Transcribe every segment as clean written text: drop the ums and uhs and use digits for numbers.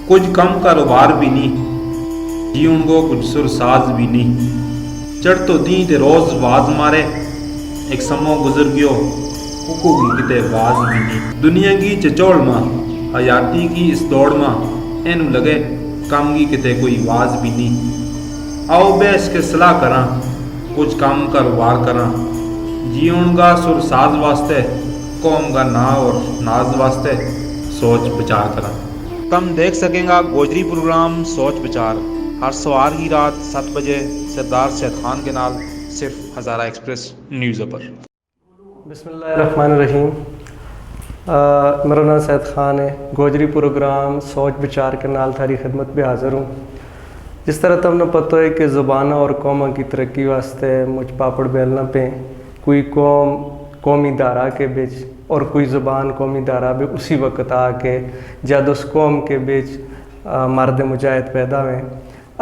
کچھ کم کاروبار بھی نہیں، جیون کو کچھ سرساز بھی نہیں، چڑھ تو دیں تے روز واز مارے، ایک سمو گزر گیو ککو کی کتے واز بھی نہیں، دنیا کی چچوڑ ماں حیاتی کی اس دوڑ ماں اینو لگے کام کی کتے کوئی واز بھی نہیں، آؤ بیس کے صلاح کراں کچھ کام کاروبار کراں، جیون کا سرساز واسطے قوم کا نا اور ناز واسطے سوچ بچار کراں۔ تم دیکھ سکیں گا گوجری پروگرام سوچ بچار ہر سوار کی رات 7 بجے سردار سید خان کے نال صرف ہزارہ ایکسپریس نیوز پر۔ بسم اللہ الرحمن الرحیم۔ میرا نام سید خان ہے، گوجری پروگرام سوچ بچار کے نال تھاری خدمت میں حاضر ہوں۔ جس طرح تم نے پتہ ہے کہ زبانوں اور قوموں کی ترقی واسطے مجھ پاپڑ بیلنا پہ کوئی قوم قومی دارا کے بیچ اور کوئی زبان قومی دارا بھی اسی وقت آ کے جد اس قوم کے بیچ مرد مجاہد پیدا ہوئے۔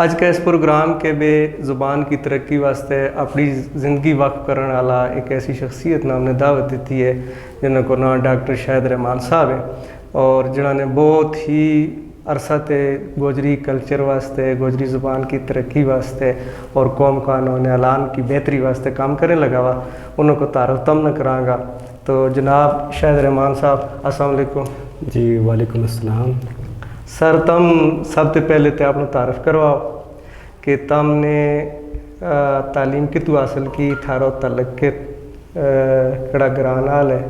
آج کا اس پروگرام کے بے زبان کی ترقی واسطے اپنی زندگی وقف کرنے والا ایک ایسی شخصیت نے ہم نے دعوت دیتی ہے جنہوں کو نام ڈاکٹر شاہد رحمان صاحب ہے، اور جنہوں نے بہت ہی عرصہ تے گوجری کلچر واسطے، گوجری زبان کی ترقی واسطے اور قوم قانون اعلان کی بہتری واسطے کام کرنے لگا ہوا، انہوں کو تعارف تم نہ کراں گا۔ تو جناب شاہد رحمان صاحب السلام علیکم۔ جی وعلیکم السلام۔ سر تم سب سے پہلے تو آپ نے تعارف کرواؤ کہ تم نے تعلیم کتوں حاصل کی، تھارو تعلق کے کڑا گران حال ہے،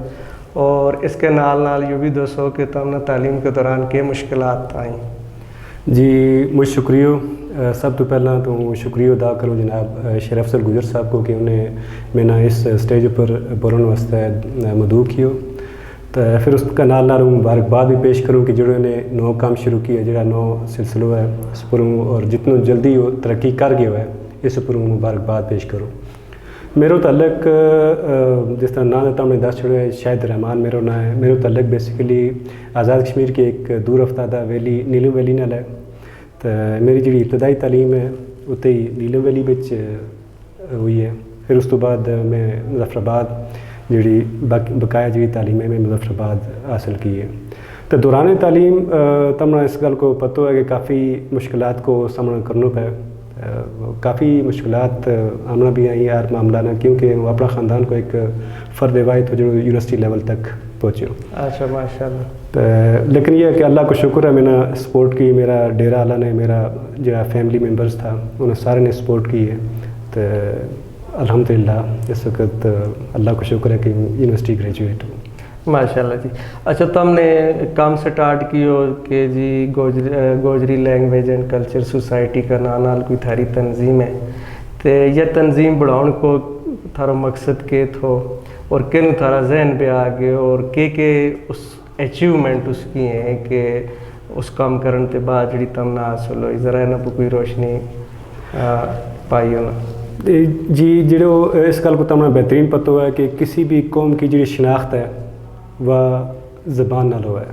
اور اس کے نال یہ بھی دسو کہ تم نے تعلیم کے دوران کے مشکلات آئیں۔ جی مجھ شکریہ، سب تو پہلا تو شکریہ ادا کروں جناب شیر افضل گجر صاحب کو کہ انہیں میں نے اس سٹیج پر بولنے واسطے مدعو کیو، تو پھر اس کا نال مبارکباد بھی پیش کروں کہ جڑوں نے نو کام شروع کیا، جڑا نو سلسلہ ہے اس پر اور جتنا جلدی وہ ترقی کر گیا ہے اس پر مبارکباد پیش کروں۔ میرا تعلق جس طرح نام دیتا ہم نے دس چھوڑے شاہد رحمان میرا نام ہے، میرا تعلق بیسیکلی آزاد کشمیر کے ایک دور افتادہ ویلی نیلم ویلی نال ہے، تو میری جڑی ابتدائی تعلیم ہے اتنے ہی نیلم ویلی بچ ہوئی ہے، پھر اس تو بعد میں مظفر آباد جڑی بقایا جڑی تعلیم ہے میں مظفر آباد حاصل کی ہے۔ تو دوران تعلیم تمنا اس گل کو پتہ ہے کہ کافی مشکلات کو سامنا کرنا پہ، کافی مشکلات آمنا بھی آئی ہر معاملہ نہ، کیونکہ وہ اپنا خاندان کو ایک فرد واحد ہو جو یونیورسٹی لیول تک پہنچے ہو۔ اچھا ماشاء اللہ۔ لیکن یہ ہے کہ اللہ کو شکر ہے میں نے سپورٹ کی، میرا ڈیرہ والا نے، میرا جو فیملی ممبرز تھا انہوں سارے نے سپورٹ کی ہے، تو الحمدللہ اس وقت اللہ کو شکر ہے کہ یونیورسٹی گریجویٹ ہوں۔ ماشاء اللہ جی۔ اچھا تم نے کام سٹارٹ کیو کہ جی Gojri language and culture society کا نال کوئی تھاری تنظیم ہے، تو یہ تنظیم بڑھاؤن کو تھارا مقصد کے تھو اور کنو تھارا ذہن پہ آ گئے، اور کہ اس اچیومنٹ اس کی ہیں کہ اس کام کرنے کے بعد جڑی تم نہ حاصل ہوئی، ذرا نہ کوئی روشنی پائی ہونا۔ جی جڑو اس گل کو تمہیں بہترین پتہ ہے کہ کسی بھی قوم کی جڑی شناخت ہے وہ زبان نال ہے،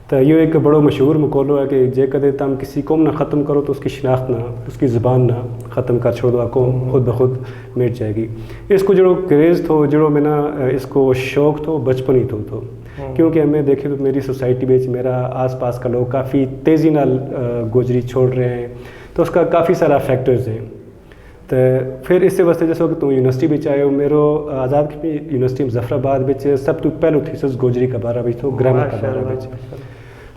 تو یہ ایک بڑا مشہور مقولہ ہے کہ جے کدے تم کسی قوم نہ ختم کرو تو اس کی شناخت نہ، اس کی زبان نہ ختم کر چھوڑ دو، قوم خود بخود مٹ جائے گی۔ اس کو جڑو کریز تھو، جڑو میں نا اس کو شوق تھو بچپن ہی تھو کیونکہ ہمیں دیکھے تو میری سوسائٹی میں میرا آس پاس کا لوگ کافی تیزی نال گوجری چھوڑ رہے ہیں، تو اس کا کافی سارا فیکٹرز ہیں۔ تو پھر اس سے واسطے جیسے کہ تم یونیورسٹی بچ آئے ہو، میرا آزاد کشمیر یونیورسٹی مظفر آباد بچ سب تو پہلو تھیسس گوجری کا بارہ بچ تھو، گرامر کا بارہ بچ،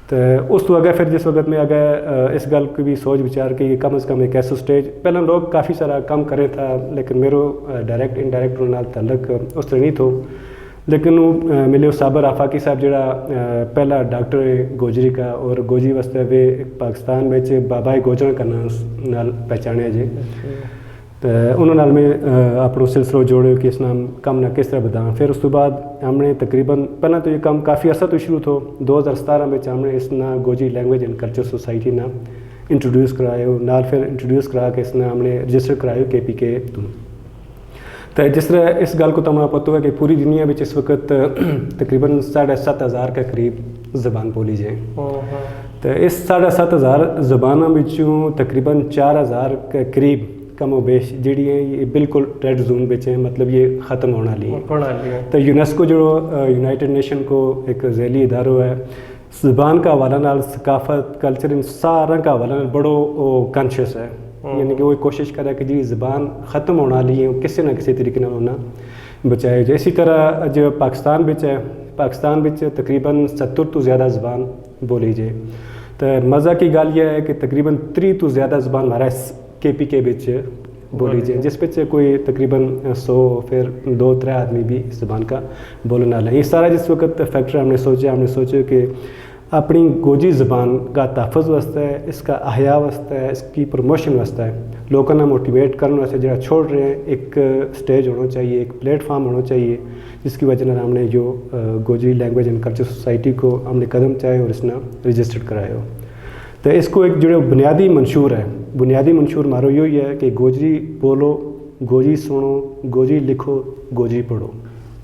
تو اس تو اگے پھر جس وقت میں اگے اس گل کو بھی سوچ بچار کی کم از کم ایک ایسا سٹیج پہلے لوگ کافی سارا کام کرے تھا، لیکن میرا ڈائریکٹ انڈائریکٹ نال تعلق اس طرح نہیں تھو، لیکن ملے صابر آفاقی صاحب جڑا پہلا ڈاکٹر ہے گوجری کا، اور گوجری واسطے وہ پاکستان میں بابا گوجر کا نام پہچانے جی، تو انہوں میں اپنا سلسلہ جوڑے کہ اس نام کام نہ کس طرح بداں۔ پھر اس تو بعد ہم نے تقریباً پہلے تو یہ کام کافی عرصہ تو شروع تھو، 2017 میں ہم نے اس نا Gojri language and culture society نا انٹروڈیوس کرایا، نال پھر انٹروڈیوس کرا کے اس نے ہم نے رجسٹر کرایا KPK تو جس طرح اس گل کو تمہیں پتہ ہے کہ پوری دنیا میں اس وقت تقریباً 7,500 کے قریب زبان بولی جائے، تو اس 7,500 زبانوں بچوں تقریباً 4,000 کے قریب کم و بیش جڑی ہیں یہ بالکل ریڈ زون بچ ہیں، مطلب یہ ختم ہونا لی ہے۔ تو یونیسکو جو یونائٹڈ نیشن کو ایک ذیلی ادارہ ہے، زبان کا حوالہ نال ثقافت کلچر ان سارا کا حوالہ نال بڑو کانشیس ہے، یعنی کہ وہ کوشش کرے کہ جی زبان ختم ہونے والی ہے کسی نہ کسی طریقے نال ہونا بچائے جائے۔ اسی طرح جو پاکستان بچ ہے، پاکستان بچ تقریباً 70 تو زیادہ زبان بولی جائے، تو مزہ کی گل یہ ہے کہ تقریباً 30 تو زیادہ زبان ہمارا KPK بچ بولی جائے، جس پہ کوئی تقریباً 100 پھر 2-3 آدمی بھی اس زبان کا بولنے والا ہے۔ یہ سارا جس وقت فیکٹر ہم نے سوچا کہ اپنی گوجری زبان کا تحفظ واسطے ہے، اس کا احیاء واسطے ہے، اس کی پروموشن واسطے ہے، لوگوں نے موٹیویٹ کرنے واسطے جہاں چھوڑ رہے ہیں ایک سٹیج ہونا چاہیے، ایک پلیٹ فارم ہونا چاہیے، جس کی وجہ سے ہم نے جو Gojri language and culture society کو ہم نے قدم چاہے اور اس نے رجسٹرڈ کرایا ہو۔ تو اس کو ایک جو بنیادی منشور ہے، بنیادی منشور مارو یہی ہے کہ گوجری بولو، گوجری سنو، گوجری لکھو، گوجری پڑھو۔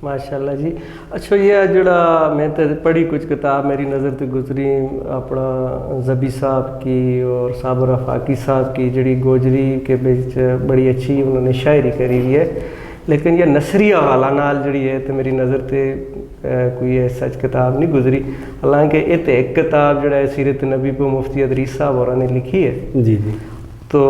ماشاءاللہ جی۔ اچھا یہ جڑا میں تو پڑھی کچھ کتاب میری نظر تے گزری اپنا زبی صاحب کی اور صابر آفاقی صاحب کی جڑی گوجری کے بچ بڑی اچھی انہوں نے شاعری کری ہوئی ہے، لیکن یہ نثری حوالہ نال جڑی ہے تو میری نظر تے کوئی سچ کتاب نہیں گزری، حالانکہ یہ تو ایک کتاب جڑا ہے سیرت نبی پہ مفتی ادریس صاحب اور نے لکھی ہے۔ جی جی۔ تو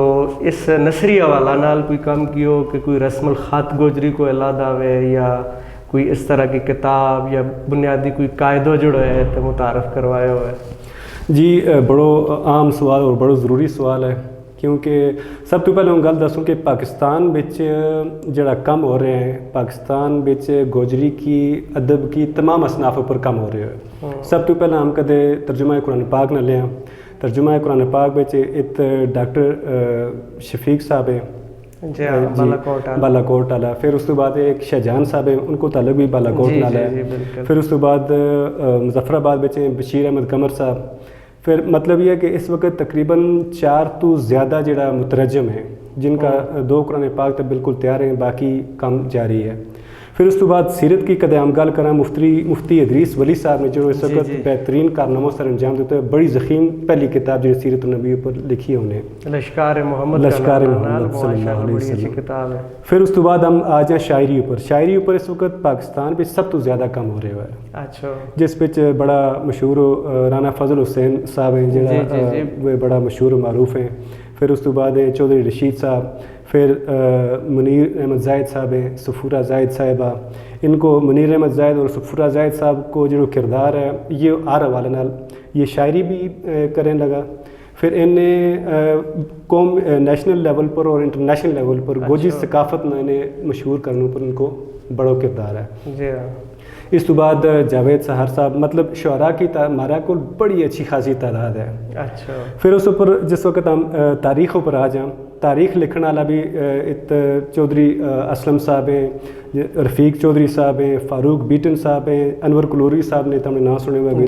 اس نثری حوالہ نال کوئی کام کیو کہ کوئی رسم الخط گوجری کو علیحدہ ہوئے یا کوئی اس طرح کی کتاب یا بنیادی کوئی قاعدہ جڑا ہے تو متعارف کروایا ہوا ہے؟ جی بڑو عام سوال اور بڑو ضروری سوال ہے، کیونکہ سب تو پہلے ہوں گل دسوں کہ پاکستان بچ جڑا کم ہو رہے ہیں، پاکستان بچ گوجری کی ادب کی تمام اصناف پر کم ہو رہے ہیں۔ سب تو پہلے ہم کدے ترجمہ قرآن پاک نہ لیں، ترجمہ قرآن پاک بچ ایک ڈاکٹر شفیق صاحب ہیں جی بالا کوٹ والا، پھر اس کے بعد ایک شہجہان صاحب ہیں، ان کو تعلق بھی بالا کوٹ نال ہے، پھر اس کے بعد مظفر آباد بچے بشیر احمد قمر صاحب، پھر مطلب یہ ہے کہ اس وقت تقریباً 4 تو زیادہ جڑا مترجم ہیں جن کا 2 قرآن پاک تک بالکل تیار ہیں، باقی کام جاری ہے۔ پھر اس کے بعد سیرت کی کدے ہم گل کریں، مفتی ادریس ولی صاحب نے جو اس وقت بہترین کارناموں سر انجام دیتے ہیں، بڑی ضخیم پہلی کتاب جو سیرت النبی پر لکھی ہے انہیں، لشکار محمد صلی اللہ علیہ وسلم۔ پھر اس کے بعد ہم آ جائیں شاعری اوپر۔ شاعری اوپر اس وقت پاکستان پہ سب تو زیادہ کم ہو رہے ہوئے ہے، اچھا، جس پہ بڑا مشہور رانا فضل حسین صاحب ہیں جڑا وہ بڑا مشہور و معروف ہیں، پھر اس کے بعد چودھری رشید صاحب، پھر منیر احمد زاہد صاحب ہیں، سفورہ زاہد صاحبہ، ان کو منیر احمد زاہد اور سفورہ زاہد صاحب کو جو کردار ہے یہ آر حوالے نال یہ شاعری بھی کریں لگا، پھر انہیں قوم نیشنل لیول پر اور انٹرنیشنل لیول پر گوجری ثقافت میں انہیں مشہور کرنے پر ان کو بڑا کردار ہے۔ جی ہاں۔ اس تو بعد جاوید سہار صاحب، مطلب شعراء کی ہمارا کو بڑی اچھی خاصی تعداد ہے۔ اچھا، پھر اس پر جس وقت ہم تاریخوں پر آ جائیں، تاریخ لکھنے والا بھی چودھری اسلم صاحب ہیں، رفیق چودھری صاحب ہیں، فاروق بیٹن صاحب ہیں، انور کلوری صاحب نے تو ہم نے نام سنے ہوئے بھی،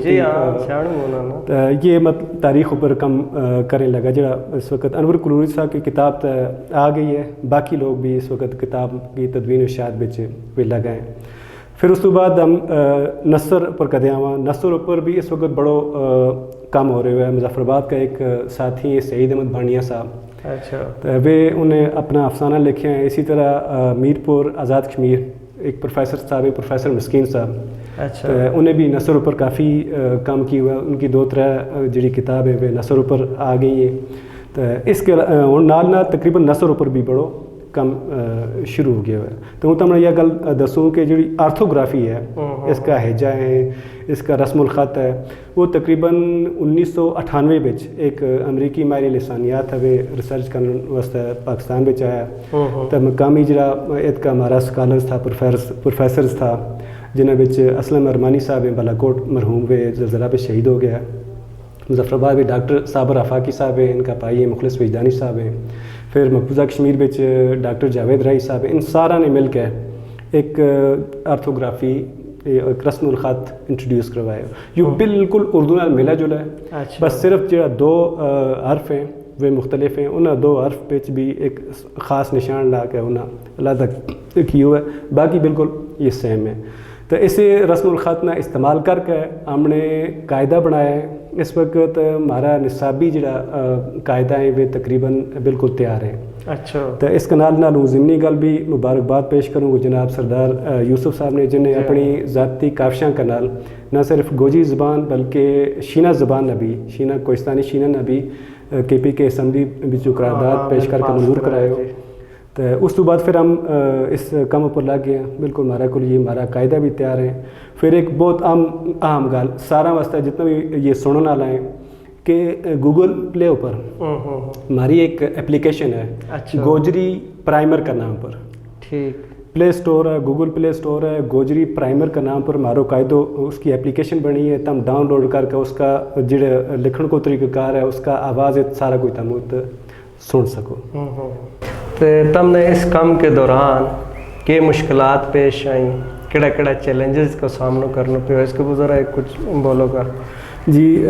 یہ تاریخ پر کم کرنے لگا جڑا اس وقت انور کلوری صاحب کی کتاب آ گئی ہے، باقی لوگ بھی اس وقت کتاب کی تدوین و اشاعت بچ بھی لگائیں۔ پھر اس کے بعد ہم نثر پر کدے آواں، نثر پر بھی اس وقت بڑو کم ہو رہے ہوئے ہیں۔ مظفر آباد کا ایک ساتھی سعید احمد بھانیہ صاحب، اچھا، وہ انہیں اپنا افسانہ لکھے ہیں۔ اسی طرح میر پور آزاد کشمیر ایک پروفیسر صاحب ہیں، پروفیسر مسکین صاحب، اچھا، انہیں بھی نثر پر کافی کام کی ہوا ہے، ان کی 2-3 جڑی کتابیں وہ نثر پر آ گئی ہیں۔ تو اس کے نال تقریباً نثر پر بھی بڑو کم شروع ہو گیا ہے۔ تو ہوں تمہیں یہ گل دسوں کہ جڑی آرتھوگرافی ہے، اس کا ہیجا ہے، اس کا رسم الخط ہے، وہ تقریباً 1998 بچ ایک امریکی ماہر لسانیات ہے وہ ریسرچ کرنے واسطے پاکستان بچ آیا، تو مقامی جڑا اس کا ہمارا اسکالرز تھا، پروفیسرز تھا، جنہیں بچ اسلم ارمانی صاحب ہیں بالا کوٹ مرحوم وہ زلزلہ پہ شہید ہو گیا۔ مظفر آباد میں ڈاکٹر صابر آفاقی صاحب ہیں، ان کا بھائی ہیں مخلص وجدانی صاحب ہیں، پھر مقبوضہ کشمیر بچ ڈاکٹر جاوید رائی صاحب ہیں، ان سارا نے مل کے ایک آرتھوگرافی ایک رسم الخط انٹروڈیوس کروایا، جو بالکل اردو نال ملا جلا ہے، بس صرف جو 2 حرف ہیں وہ مختلف ہیں، انہاں 2 حرف پہ بھی ایک خاص نشان لا کے انہاں علیحدہ کیا ہوا ہے، باقی بالکل یہ سیم ہے۔ تو اسے رسم الخط نہ استعمال کر کے ہم نے قاعدہ بنایا ہے۔ اس وقت ہمارا نصابی جڑا قاعدہ ہے وہ تقریباً بالکل تیار ہے۔ اچھا، تو اس کنال نال ضمنی گل بھی مبارکباد پیش کروں گا جناب سردار یوسف صاحب نے، جنہیں اپنی ذاتی کاوشاں کنال نہ صرف گوجری زبان بلکہ شینہ زبان نہ بھی شینہ کوہستانی شینہ نہ بھی کے پی کے اسمبلی جو قرارداد پیش کر کے منظور کرائے ہو تو اس تو بعد پھر ہم اس کام پر لگ گئے ہیں. بالکل ہمارا کو یہ ہمارا قاعدہ بھی تیار ہے. پھر ایک بہت اہم گل سارا واسطہ جتنا بھی یہ سننے والا ہے کہ گوگل پلے اوپر ہماری ایک اپلیکیشن ہے گوجری پرائمر کا نام پر. ٹھیک. پلے اسٹور ہے, گوگل پلے اسٹور ہے, گوجری پرائمر کا نام پر ہمارو قاعدو اس کی اپلیکیشن بنی ہے. تم ڈاؤن لوڈ کر کے اس کا جڑے لکھن کو طریقہ کار ہے اس کا آواز سارا کوئی تم سن سکو. تو تم نے اس کام کے دوران کیا مشکلات پیش آئیں, کیڑا کیڑا چیلنجز کا سامنا کرنا پہ, اس کے ذرا ایک کچھ بولو گا. جی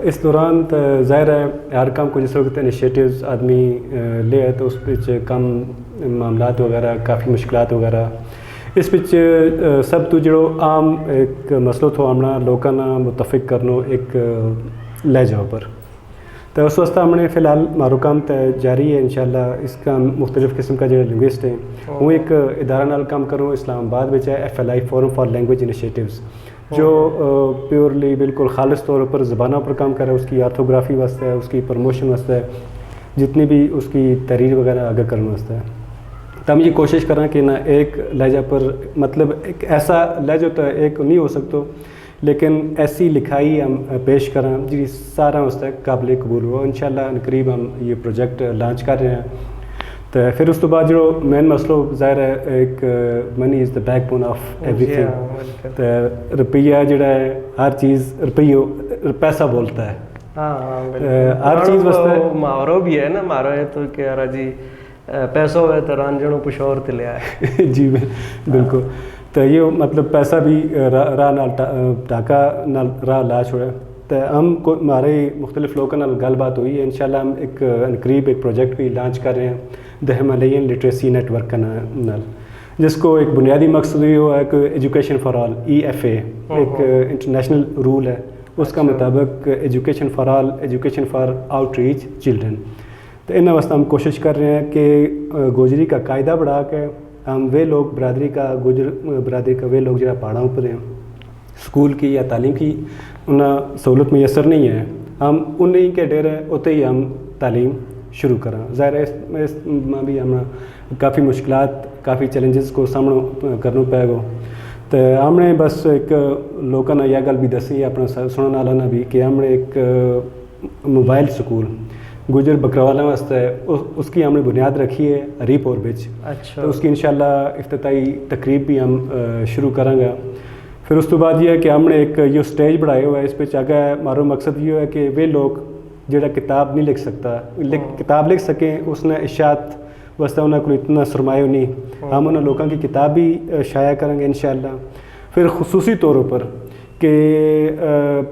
اس دوران تو ظاہر ہے ہر کام کو جس وقت انیشیٹیوز آدمی لے ہے تو اس پچ کم معاملات وغیرہ کافی مشکلات وغیرہ اس پچ سب تو جڑو عام ایک مسئلہ تھو آمنا لوگوں نے متفق کرنو ایک لہجہ پر. تو اس واسطہ ہم نے فی الحال ہمارا کام تو جاری ہے انشاءاللہ. اس کا مختلف قسم کا جو لنگوسٹ ہیں وہ ایک ادارہ نال کام کروں اسلام آباد میں ہے FLI forum for language initiatives جو پیورلی بالکل خالص طور پر زبانوں پر کام کر رہا ہے. اس کی آرتھوگرافی واسطے ہے, اس کی پروموشن واسطے ہے, جتنی بھی اس کی تحریر وغیرہ آگے کرنے واسطے ہے. تو ہم یہ کوشش کریں کہ نہ ایک لہجہ پر مطلب ایک ایسا لہجہ تو ایک نہیں ہو سکتا لیکن ایسی لکھائی ہم پیش کریں جی سارا واسطے قابل قبول ہوا. انشاءاللہ قریب ہم یہ پروجیکٹ لانچ کر رہے ہیں. تو پھر اس تو بعد جو مین مسئلہ ظاہر ہے ایک money is the backbone of everything. تو روپیہ جڑا ہے ہر چیز پیسہ بولتا ہے. ہر چیز واسطے مارو بھی ہے نا, مارو ہے تو کہ یار جی پیسہ ہوئے تو رانجھنوں کچھ اور تلے آئے. جی بالکل. تو یہ مطلب پیسہ بھی راہ نال ٹاکا نال راہ لا چھوڑے. تو ہم کو ہمارے مختلف لوگوں نال گل بات ہوئی ہے. انشاءاللہ ہم ایک قریب ایک پروجیکٹ بھی لانچ کر رہے ہیں دا ہمالیین لٹریسی نیٹ ورک کا نال, جس کو ایک بنیادی مقصد یہ ہوا ہے کہ ایجوکیشن فار آل EFA ایک انٹرنیشنل رول ہے. اس کا مطابق education for all education for out reach children. تو ان واسطے ہم کوشش کر رہے ہیں کہ گوجری کا قاعدہ بڑھا کے ہم وہ لوگ برادری کا گوجر برادری کا وہ لوگ جہاں پہاڑوں پر ہیں اسکول کی یا تعلیم کی انہیں سہولت میسر نہیں ہے, ہم انہیں کے ڈیرے اتنے ہی ہم تعلیم شروع کریں. ظاہر ہے اس میں بھی ہم کافی مشکلات کافی چیلنجز کو سامنا کرنا پائے گا. تو ہم نے بس ایک لوگوں نے یہ گل بھی دسی اپنا سننے والا نے بھی کہ ہم نے ایک موبائل سکول گجر بکروالا واسطے اس کی ہم نے بنیاد رکھی ہے ہری پور بچ. اچھا. تو اس کی انشاءاللہ افتتاحی تقریب بھی ہم شروع کریں گا. پھر اس تو بعد یہ ہے کہ ہم نے ایک یہ سٹیج بڑھائے ہوا ہے اس پہ آگے ہمارا مقصد یہ ہے کہ وہ لوگ جڑا کتاب نہیں لکھ سکتا کتاب لکھ سکیں اس نے اشاعت واسطے انہوں کو اتنا سرمایہ نہیں, ہم انہوں لوگوں کی کتاب بھی شائع کریں گے انشاءاللہ. پھر خصوصی طور پر کہ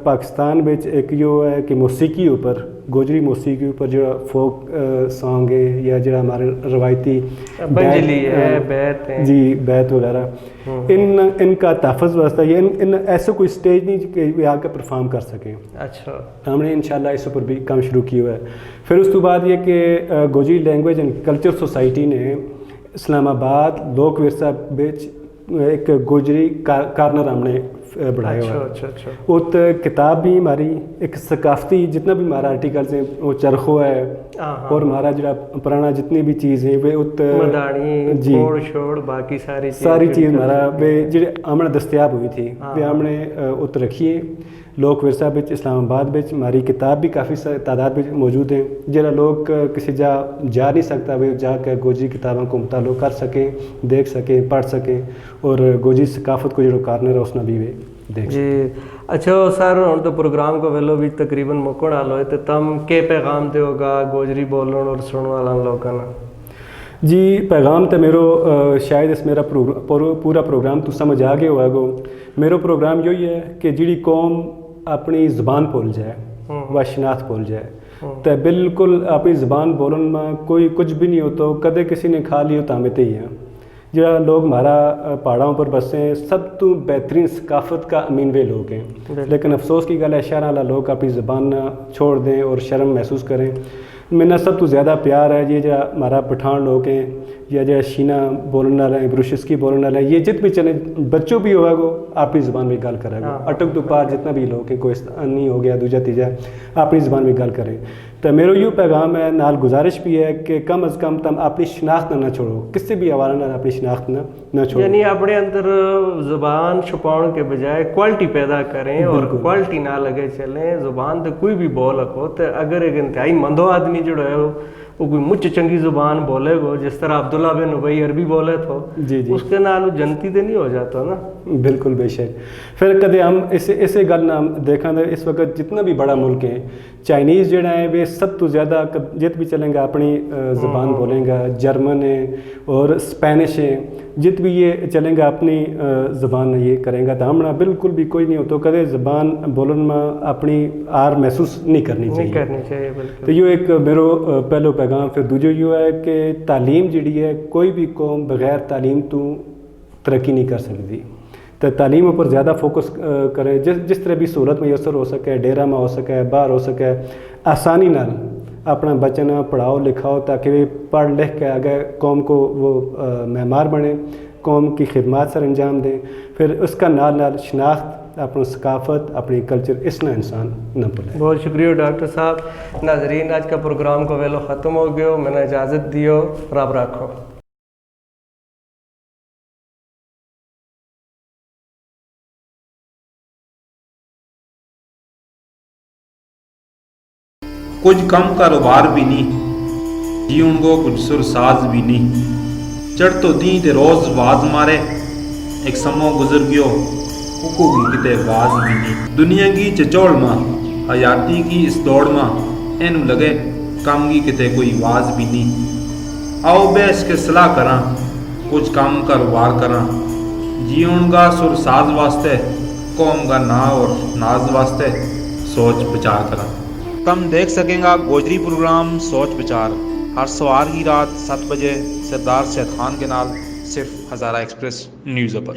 پاکستان بچ ایک یہ ہے کہ موسیقی اوپر گوجری موسیقی اوپر جو فوک سانگ ہے یا جڑا ہمارے روایتی بنجلی ہے بیت ہیں جی بیت وغیرہ ان کا تحفظ واسطہ یہ ان ایسا کوئی سٹیج نہیں کہ وہ آ کے پرفارم کر سکیں. اچھا. ہم نے انشاءاللہ اس اوپر بھی کام شروع کیا ہوا ہے. پھر اس تو بعد یہ کہ Gojri language and culture society نے اسلام آباد لوک ورثہ بچ ایک گوجری کارنر ہم نے بڑھایا ہوا ہے. ات کتاب بھی ہماری ایک ثقافتی جتنا بھی ہمارا آرٹیکلز ہیں وہ چرخو ہے اور ہمارا جڑا پرانا جتنی بھی چیز ہیں وہ ات مدانی جی چھوڑ باقی ساری چیز ہمارا وہ جڑے ہم نے دستیاب ہوئی تھی وہ ہم نے ات رکھی ہے. لوک ورثہ بچ اسلام آباد بچ ہماری کتاب بھی کافی تعداد میں موجود ہیں. جڑا لوگ کسی جا نہیں سکتا وہ جا کے گوجری کتابوں کو مطالعہ کر سکیں دیکھ سکیں پڑھ سکیں اور گوجری ثقافت کو جو کارنر ہے اس نے بھی دیکھ جی. اچھا سر ہوں تو پروگرام کو ویلو بھی تقریباً موقع ڈال ہوئے تو تم کے پیغام دے ہوگا گوجری بولنے اور سننے والا لوگوں نے. جی پیغام تو میرا شاید اس میرا پورا پروگرام تو سمجھ آ گیا ہوا گو. میرا پروگرام یہی ہے کہ جڑی قوم اپنی زبان بھول جائے و شناخت بھول جائے تو بالکل اپنی زبان بولن میں کوئی کچھ بھی نہیں ہوتا. کدے کسی نے کھا لی ہو تو ہمیں ہی ہیں جہاں لوگ ہمارا پہاڑوں پر بسے ہیں سب تو بہترین ثقافت کا امین وے لوگ ہیں. لیکن افسوس کی گل ہے شہر والا لوگ اپنی زبان چھوڑ دیں اور شرم محسوس کریں. میرا سب تو زیادہ پیار ہے یہ جو ہمارا پٹھان لوگ ہیں یا جو شینا بولنے والا ہے بروشسکی بولنے والا ہے یہ جت بھی چلے بچوں بھی ہوگا وہ اپنی زبان میں گل کرے گا اٹک تو پار جتنا بھی لوگ کہ کوئی ہو گیا دوجا تیجا اپنی زبان میں گل کرے تو میرا یوں پیغام ہے نال گزارش بھی ہے کہ کم از کم تم اپنی شناخت نہ چھوڑو کسی بھی حوالے نہ اپنی شناخت نہ چھوڑو یعنی اپنے اندر زبان چھپاؤں کے بجائے کوالٹی پیدا کریں اور کوالٹی نہ لگے چلیں زبان تو کوئی بھی بول رکھو تو اگر ایک انتہائی مندو آدمی جو ہے وہ کوئی مچ چنگی زبان بولے گو جس طرح عبداللہ بن ابی عربی بولے تو جی اس کے نال جنتی تو نہیں ہو جاتا نا. بالکل بے شک. پھر کدے ہم اسے گل نہ دیکھا تو اس وقت جتنا بھی بڑا ملک ہے چائنیز جڑا ہے وہ سب تو زیادہ جت بھی چلیں گا اپنی زبان بولیں گا جرمن ہے اور اسپینش ہے جت بھی یہ چلیں گا اپنی زبان یہ کریں گا تو ہمنا بالکل بھی کوئی نہیں ہو تو کدے زبان بولن میں اپنی آر محسوس نہیں کرنی چاہیے. تو یہ ایک میرو پہلو پیغام. پھر دوجو یہ ہے کہ تعلیم جڑی ہے کوئی بھی قوم بغیر تعلیم تو ترقی نہیں کر سکتی. تو تعلیم پر زیادہ فوکس کرے جس طرح بھی سہولت میسر ہو سکے ڈیرا میں ہو سکے باہر ہو سکے آسانی نال اپنا بچن پڑھاؤ لکھاؤ تاکہ وہ پڑھ لکھ کے آگے قوم کو وہ معمار بنے قوم کی خدمات سر انجام دیں. پھر اس کا نال شناخت اپنی ثقافت اپنی کلچر اس نہ انسان نہ بھولے. بہت شکریہ ڈاکٹر صاحب. ناظرین آج کا پروگرام کو ویلو ختم ہو گیا. میں نے اجازت دیو. رب رکھو. کچھ کم کاروبار بھی نہیں جیون کو کچھ سر ساز بھی نہیں چڑھ تو دیں تے روز واز مارے ایک سمو گزر گیو اکو کی کتے واز بھی نہیں. دنیا کی چچوڑ ماں حیاتی کی اس دوڑ ماں اینو لگے کام کی کتے کوئی واز بھی نہیں. آؤ بیس کے صلاح کراں کچھ کام کاروبار کراں جیون کا سر ساز واسطے قوم کا نا اور ناز واسطے سوچ بچار کراں. تم دیکھ سکیں گا گوجری پروگرام سوچ بچار ہر سوار کی رات 7 بجے سردار سید خان کے نال صرف ہزارہ ایکسپریس نیوز پر.